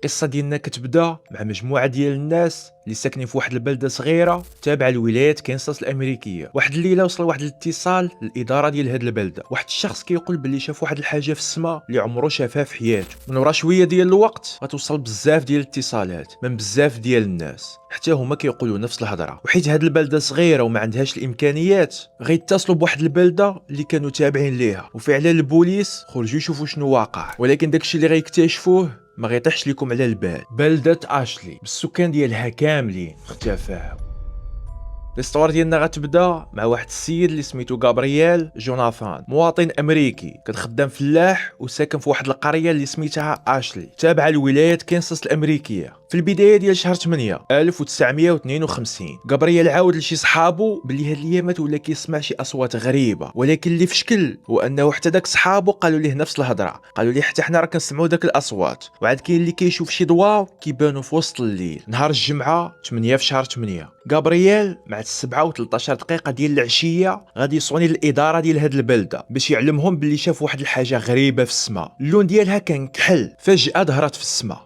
القصه ديالنا كتبدا مع مجموعه ديال الناس اللي ساكنين في واحد البلده صغيره تابعه لولايه كنساس الامريكيه. واحد الليله وصل واحد الاتصال للاداره ديال هاد البلده، واحد الشخص كيقول باللي شاف واحد الحاجه في السماء اللي عمره شافها في حياته. من ورا شويه ديال الوقت غتوصل بزاف ديال الاتصالات من بزاف ديال الناس، حتى هما كيقولوا نفس الهضره. وحيت هاد البلده صغيره وما عندهاش الامكانيات، غيتصلوا بواحد البلده اللي كانوا تابعين ليها، وفعلا البوليس خرجوا يشوفوا شنو واقع. ولكن داكشي اللي غيكتشفوه ما غيطيحش لكم على البال. بلدة اشلي بالسكان ديالها كاملين اختفاو. الاسطوار ديالنا غتبدا مع واحد السيد اللي سميتو غابرييل جوناثان، مواطن امريكي كان خدام فلاح وساكن في واحد القريه اللي سميتها اشلي تابعه لولايه كنساس الامريكيه. في البدايه ديال شهر 8 1952 غابرييل عاود لشي صحابو باللي هاد الايامات ولا كيسمع شي اصوات غريبه، ولكن اللي في شكل هو انه حتى داك صحابو قالوا ليه نفس الهضره، قالوا ليه حتى حنا راه كنسمعوا داك الاصوات. وعاد كاين اللي كيشوف شي ضواو كيبانوا في وسط الليل. نهار الجمعه 8 في شهر 8 غابرييل مع 7 و13 دقيقه ديال العشيه غادي يصوني للاداره ديال هاد البلده باش يعلمهم باللي شاف واحد الحاجه غريبه في السماء. اللون ديالها كان كحل، فجاه ظهرت في السماء.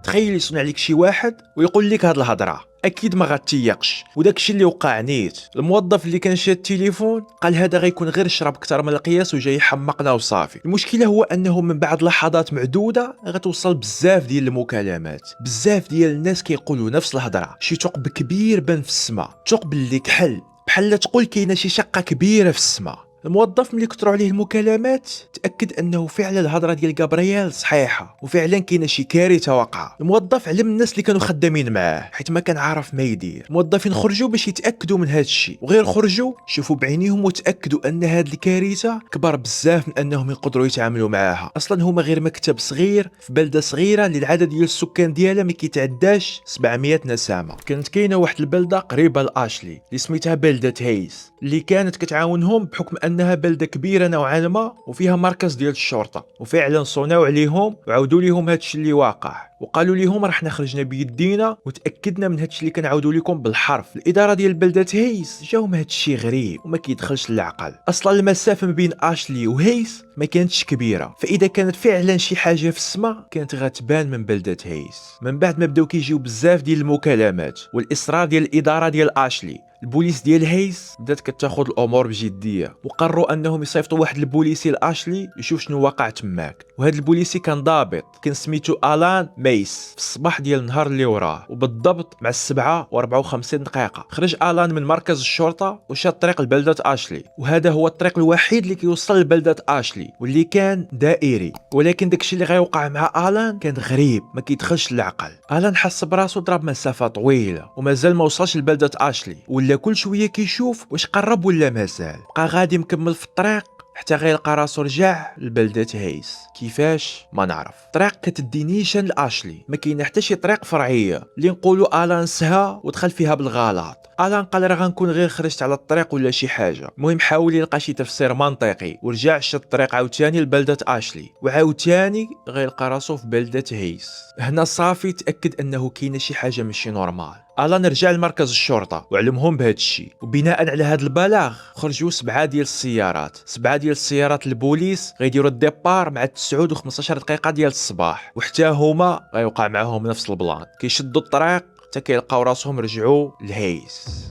تخيل يصنع لك شي واحد ويقول لك هاد الهضره، اكيد ما غاتيقش. وداكشي اللي وقع نيت. الموظف اللي كان شاد التليفون قال هذا غيكون غير شرب اكثر من القياس وجاي يحمقنا وصافي. المشكله هو انه من بعد لحظات معدوده غتوصل بزاف ديال المكالمات، بزاف ديال الناس كيقولوا نفس الهضره. شي ثقب كبير بان في السماء، ثقب اللي كحل بحال تقول كاينه شي شقه كبيره في السماء. الموظف ملي كثروا عليه المكالمات تاكد انه فعلا الهضره ديال غابرييل صحيحه، وفعلا كاينه شي كارثه واقعه. الموظف علم الناس اللي كانوا خدامين معاه حيت ما كان عارف ما يدير. الموظفين خرجوا باش يتاكدوا من هذا الشيء، وغير خرجوا شافوا بعينيهم وتاكدوا ان هذه الكارثه كبر بزاف من انهم يقدروا يتعاملوا معاها. اصلا هما غير مكتب صغير في بلده صغيره اللي العدد ديال السكان ديالها ما كيتعداش 700 نسمه. كانت كاينه واحد البلده قريبه لاشلي اللي سميتها بلده هيس، اللي كانت كتعاونهم بحكم انها بلده كبيره نوعا ما وفيها مركز ديال الشرطه. وفعلا صوناو عليهم وعاودوا لهم هادشي اللي واقع، وقالوا لهم راه حنا خرجنا بيدينا وتاكدنا من هادشي اللي كنعاودوا لكم بالحرف. الاداره ديال بلده هيس جاهم هادشي غريب وما كيدخلش للعقل. اصلا المسافه ما بين اشلي وهيس ما كانتش كبيره، فاذا كانت فعلا شي حاجه في السماء كانت غتبان من بلده هيس. من بعد ما بداو كيجيو بزاف ديال المكالمات والاصرار ديال الاداره ديال اشلي، البوليس ديال هيس بدات كتاخذ الامور بجديه، وقرروا انهم يصيفطوا واحد البوليسي لاشلي يشوف شنو واقع تماك. وهذا البوليسي كان ضابط كان سميتو الان ميس. في الصباح ديال النهار اللي وراه وبالضبط مع 7:54 دقيقه خرج الان من مركز الشرطه وشاد طريق لبلده اشلي. وهذا هو الطريق الوحيد اللي كيوصل لبلده اشلي واللي كان دائري. ولكن داكشي اللي غيوقع مع الان كان غريب ما كيدخلش للعقل. الان حس براسو ضرب مسافه طويله ومازال ما وصلش لبلده اشلي، ولا كل شويه كيشوف واش قرب ولا مازال. بقى غادي مكمل في الطريق حتى غيلقى راسو رجع لبلدة هيس. كيفاش ما نعرف. الطريق كتدي نيشان لاشلي، ما كاينه حتى شي طريق فرعيه اللي نقولوا الان سها ودخل فيها بالغلط. الان قال راه غنكون غير خرجت على الطريق ولا شي حاجه. المهم حاول يلقى شي تفسير منطقي ورجع شد الطريق عاوتاني لبلده اشلي، وعاوتاني غيلقى راسو في بلده هيس. هنا صافي تاكد انه كاينه شي حاجه ماشي نورمال. الان رجع لمركز الشرطه وعلمهم بهذا الشيء، وبناء على هذا البلاغ خرجوا 7 ديال السيارات. 7 ديال السيارات البوليس غيديروا الديبار مع 9 و15 دقيقه ديال الصباح، وحتى هما غيوقع معاهم نفس البلان. كيشدوا الطريق حتى كيلقاو راسهم رجعوا لهيس.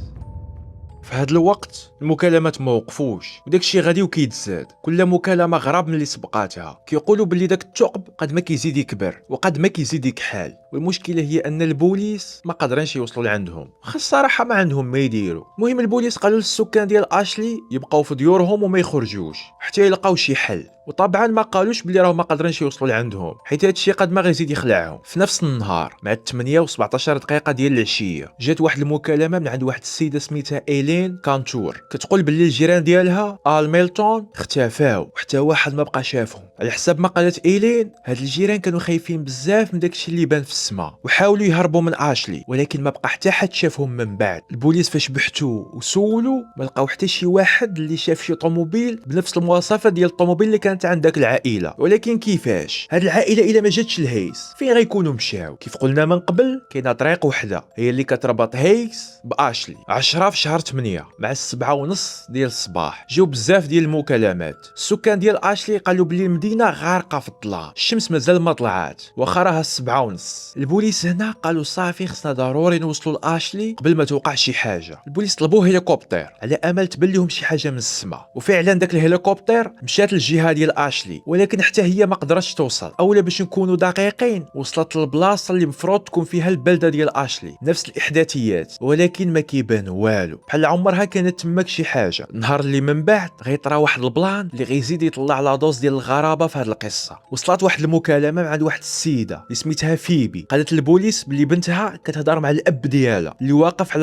في هذا الوقت المكالمات ما وقفوش، وداكشي غادي وكيتزاد. كل مكالمه غراب من اللي سبقاتها. كيقولوا باللي داك الثقب قد ما كيزيد يكبر وقد ما كيزيد يكحل. والمشكله هي ان البوليس ما قادرينش يوصلوا لعندهم، خا الصراحه ما عندهم ما يديروا. المهم البوليس قالوا للسكان ديال اشلي يبقاو في ديورهم وما يخرجوش حتى يلقاو شي حل. وطبعا ما قالوش بلي راهم ما قادرينش يوصلوا لعندهم حيت هادشي قد ما غيزيد يخلعهم. في نفس النهار مع 8 و17 دقيقه ديال العشيه جات واحد المكالمه من عند واحد السيده سميتها ايلين كانتور، كتقول باللي الجيران ديالها ميلتون اختفاو وحتى واحد ما بقى شافهم. على حسب ما قالت ايلين هاد الجيران كانوا خايفين بزاف من داكشي اللي بان في السماء وحاولوا يهربوا من اشلي، ولكن ما بقى حتى حد شافهم من بعد. البوليس فاش بحثوا وسولوا ما لقاو حتى شي واحد اللي شاف شي طوموبيل بنفس المواصفات ديال الطوموبيل اللي كانت عند داك العائله. ولكن كيفاش هاد العائله الا ما جاتش لهيس فين غيكونوا مشاو؟ كيف قلنا من قبل كاينه طريق وحده هي اللي كتربط هيس باشلي. 10 في شهر 8 مع 7:30 ديال الصباح جاو بزاف ديال المكالمات. السكان ديال اشلي قالوا بلي المدينه المدينه غارقه في الظلام، الشمس مازال ما طلعات واخا راها 7:30. البوليس هنا قالوا صافي خصنا ضروري نوصلوا لاشلي قبل ما توقع شي حاجه. البوليس طلبوا هليكوبتر على امل تبان لهم شي حاجه من السماء، وفعلا داك الهليكوبتر مشات للجهه ديال اشلي، ولكن حتى هي ما قدرتش توصل، اولا باش نكونوا دقيقين وصلت للبلاصه اللي مفروض تكون فيها البلده ديال اشلي، نفس الاحداثيات، ولكن ما كيبان والو، بحال عمرها كانت تماك شي حاجه. النهار اللي من بعد غيطرا واحد البلان اللي غيزيد يطلع لا دوز ديال الغرابه في هذه القصه. وصلت واحد المكالمه مع واحد السيده اللي سميتها فيبي، قالت للبوليس بلي بنتها كتهضر مع الاب ديالها اللي واقف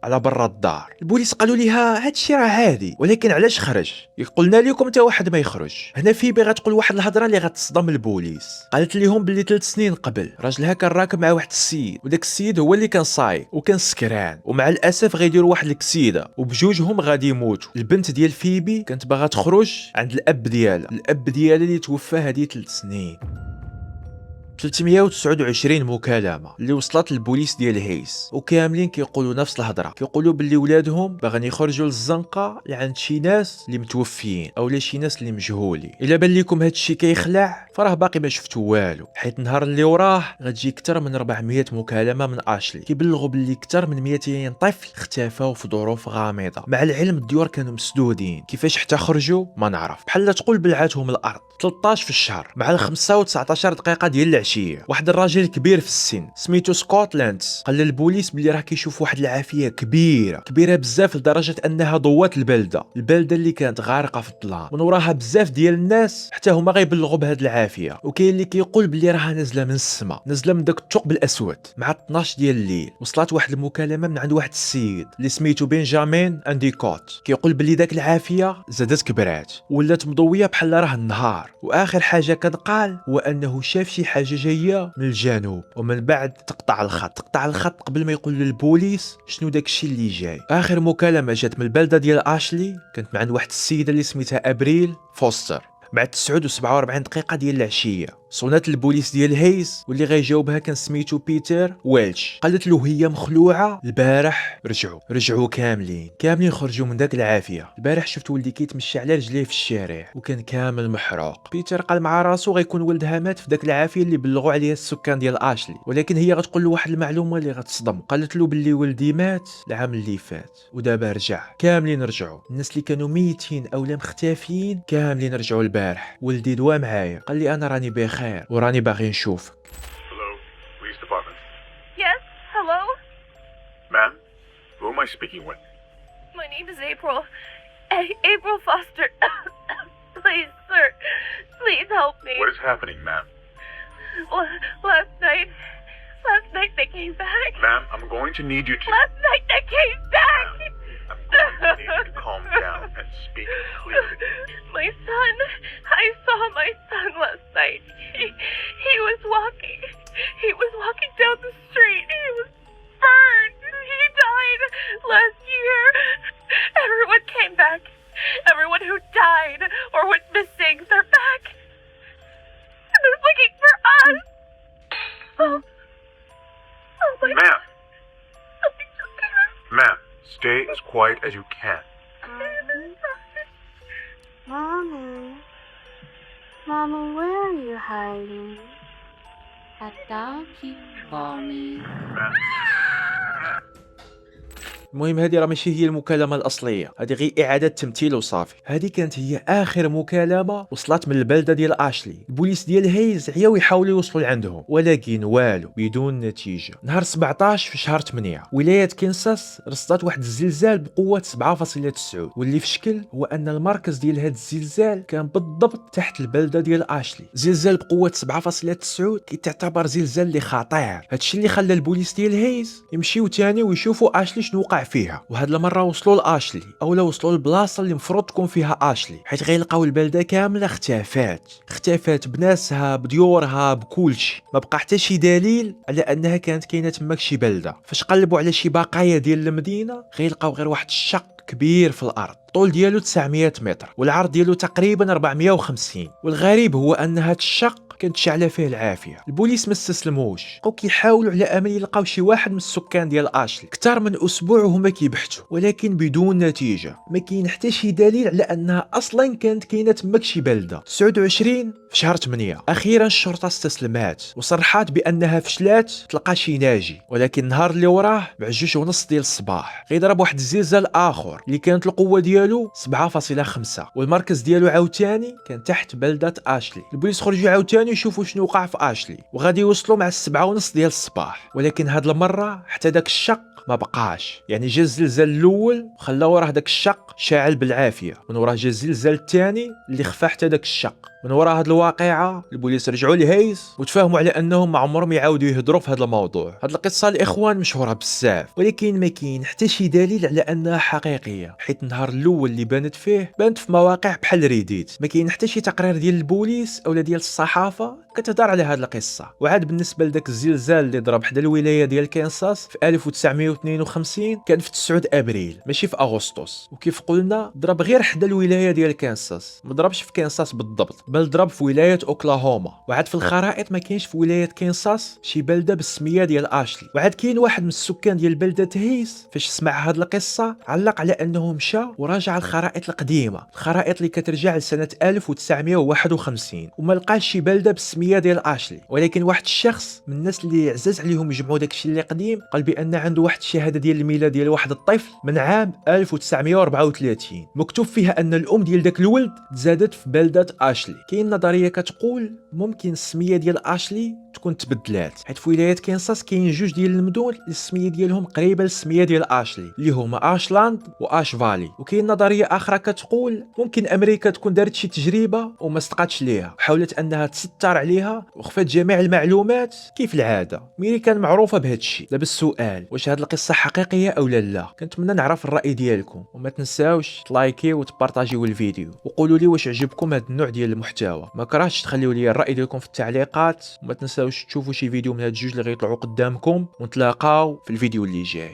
على برا الدار. البوليس قالوا ليها هادشي راه عادي، ولكن علاش خرج؟ قلنا لكم حتى واحد ما يخرج. هنا فيبي غتقول واحد الهضره اللي غتصدم البوليس، قالت لهم بلي 3 سنين قبل راجلها كان راكب مع واحد السيد، وداك السيد هو اللي كان صايب وكان سكران، ومع الاسف غيديروا واحد الكسيده وبجوجهم غادي يموتوا. البنت ديال فيبي كانت باغا تخرج عند الاب ديالها اللي توفى هذه 3 سنين. 329 مكالمه اللي وصلت للبوليس ديال هيس، وكاملين كيقولوا نفس الهضره، كيقولوا باللي ولادهم باغيين يخرجوا للزنقه لعند شي ناس اللي متوفيين اولا شي ناس اللي مجهولين. الا بان لكم هادشي كيخلع فراه باقي ما شفتوا والو، حيت النهار اللي وراه غتجي اكثر من 400 مكالمه من اشلي كيبلغوا باللي اكثر من 200 طفل اختفاو في ظروف غامضه، مع العلم الديور كانوا مسدودين، كيفاش حتى خرجوا ما نعرف، بحال تقول بلعاتهم الارض. 13 في الشهر مع 5 و19 دقيقه ديال العشيه، واحد الراجل كبير في السن سميتو سكوتلاند قال للبوليس بلي راه كيشوف واحد العافيه كبيره بزاف لدرجه انها ضوات البلده اللي كانت غارقه في الظلام، من وراها بزاف ديال الناس حتى هما غيبلغوا بهاد العافيه. وكاين اللي كيقول بلي راها نازله من السماء، نازله من داك الثقب الاسود. مع 12 ديال الليل وصلت واحد المكالمه من عند واحد السيد اللي سميتو بنجامين انديكوت، كيقول بلي داك العافيه زادت كبرات ولات مضويه بحال راه النهار، واخر حاجه كان قال هو انه شاف شي حاجه جايه من الجنوب، ومن بعد تقطع الخط قبل ما يقول للبوليس شنو داكشي اللي جاي. اخر مكالمه جات من البلده ديال اشلي كانت مع واحد السيده اللي سميتها ابريل فوستر. بعد 9 و47 دقيقه ديال العشيه صونات البوليس ديال هيز، واللي غيجاوبها كان سميتو بيتر ويلش. قالت له هي مخلوعه البارح رجعوا كاملين خرجوا من داك العافيه. البارح شفت ولدي كيتمشى على رجليه في الشارع وكان كامل محروق. بيتر قال مع راسو غيكون ولدها مات في داك العافيه اللي بلغوا عليها السكان ديال اشلي، ولكن هي غتقول له واحد المعلومه اللي غتصدم. قالت له باللي ولدي مات العام اللي فات ودابا رجع. كاملين رجعوا، الناس اللي كانوا ميتين اولا مختفيين كاملين رجعوا البارح. ولدي دوا معايا قال لي انا راني بخير وراني باغي نشوفك. Hello, police department. Yes, hello? Ma'am, who am I speaking with? My name is April. April Foster. Please, sir, please help me. What is happening, ma'am? Last night they came back. Ma'am, I'm going to need you to... Last night they came back. I'm going to need you to calm down and speak clearly. My son, I saw my son last night. He was walking down the street. He was burned. He died last year. Everyone came back. Everyone who died or was missing, they're back. They're looking for us. Oh my Ma'am, God. Something's okay. ma'am, stay as quiet as you can. Mommy, where are you hiding? I thought you for me. Ma'am. المهم هذه راه ماشي هي المكالمه الاصليه، هذه غير اعاده تمثيل وصافي. هذه كانت هي اخر مكالمه وصلت من البلده ديال اشلي. البوليس ديال هيز عياو يحاولوا يوصلوا لعندهم ولكن والو، بدون نتيجه. نهار 17 في شهر 8 ولايه كنساس رصدت واحد الزلزال بقوه 7.9، واللي في شكل هو ان المركز ديال هذا الزلزال كان بالضبط تحت البلده ديال اشلي. زلزال بقوه 7.9 كيتعتبر زلزال اللي خطير. هادشي اللي خلى البوليس ديال هيز يمشيو تاني ويشوفوا اشلي شنو وقع فيها. وهاد المره وصلوا لاشلي اولا وصلوا للبلاصه اللي مفروض تكون فيها اشلي، حيت غيلقاو البلده كامله اختفات بناسها بديورها بكلشي. ما بقى حتى شي دليل على انها كانت كاينه تماك شي بلده. فاش قلبوا على شي بقايا ديال المدينه غيلقاو غير واحد الشق كبير في الارض، الطول ديالو 900 متر والعرض ديالو تقريبا 450. والغريب هو ان هاد الشق كانت شاعله فيه العافيه. البوليس ما استسلموش، بقاو كيحاولوا على امل يلقاو شي واحد من السكان ديال اشلي اكثر من اسبوع وهما كيبحثوا، ولكن بدون نتيجه. ما كاين حتى شي دليل على انها اصلا كانت كاينه تماك شي بلده. 29 في شهر 8 اخيرا الشرطه استسلمات وصرحات بانها فشلات تلقى شي ناجي، ولكن النهار اللي وراه ب2:30 ديال الصباح غيضرب واحد الزلزال اخر اللي كانت القوه ديالو 7.5 والمركز ديالو عاوتاني كان تحت بلده اشلي. البوليس خرجوا عاوتاني يشوفوا شنو وقع في اشلي وغادي يوصلوا مع 7:30 ديال الصباح، ولكن هاد المره حتى داك الشق ما بقاش. يعني جا الزلزال الاول وخلى وراه داك الشق شاعل بالعافيه، من وراه جا الزلزال الثاني اللي خفى حتى داك الشق. من وراء هاد الواقعه البوليس رجعوا لهيس وتفاهموا على انهم ما عمرهم يعاودوا يهضروا في هذا الموضوع. هاد القصه الاخوان مشهوره بزاف، ولكن ما كاين حتى شي دليل على انها حقيقيه، حيت النهار الاول اللي بانت في مواقع بحال ريديت. ما كاين حتى شي تقرير ديال البوليس اولا ديال الصحافه كتهضر على هاد القصه. وعاد بالنسبه لذاك الزلزال اللي ضرب حدا الولايه ديال كنساس في 1952 كان في 9 ابريل ماشي في اغسطس، وكيف قلنا ضرب غير حدا الولايه ديال كنساس، ما ضربش في كنساس بالضبط، بل ضرب في ولايه اوكلاهوما. وعاد في الخرائط ما كاينش في ولايه كنساس شي بلده بالسميه ديال اشلي. وعاد كاين واحد من السكان ديال بلده هيس فاش سمع هاد القصه علق على انه مشى وراجع الخرائط القديمه، الخرائط اللي كترجع لسنه 1951، وما لقاش شي بلده بالسميه ديال اشلي. ولكن واحد الشخص من الناس اللي عزاز عليهم يجمعوا داكشي اللي قديم قال بان عنده واحد الشهاده ديال الميلاد ديال واحد الطفل من عام 1934 مكتوب فيها ان الام ديال داك الولد تزادت في بلده اشلي. كاين نظريه كتقول ممكن السميه ديال اشلي تكون تبدلات، حيت في ولايه كنساس كاين جوج ديال المدن السميه ديالهم قريبه للسميه ديال اشلي اللي هما اشلاند واش فالي. وكاين نظريه اخرى كتقول ممكن امريكا تكون دارت شي تجربه وما صدقاتش ليها، وحاولت انها تستر عليها وخفات جميع المعلومات كيف العاده. امريكا معروفه بهذا الشيء. دابا السؤال، واش هاد القصه حقيقيه او لا؟ كنتمنى نعرف الراي ديالكم، وما تنساوش تلايكي وتبارطاجيو الفيديو، وقولوا لي واش عجبكم هذا النوع ديال المحتوى. ما كرهتش تخليوا لي الراي ديالكم في التعليقات، وما تنساوش تشوفوا شي فيديو من هاد الجوج اللي غيطلعوا قدامكم، ونتلاقاو في الفيديو اللي جاي.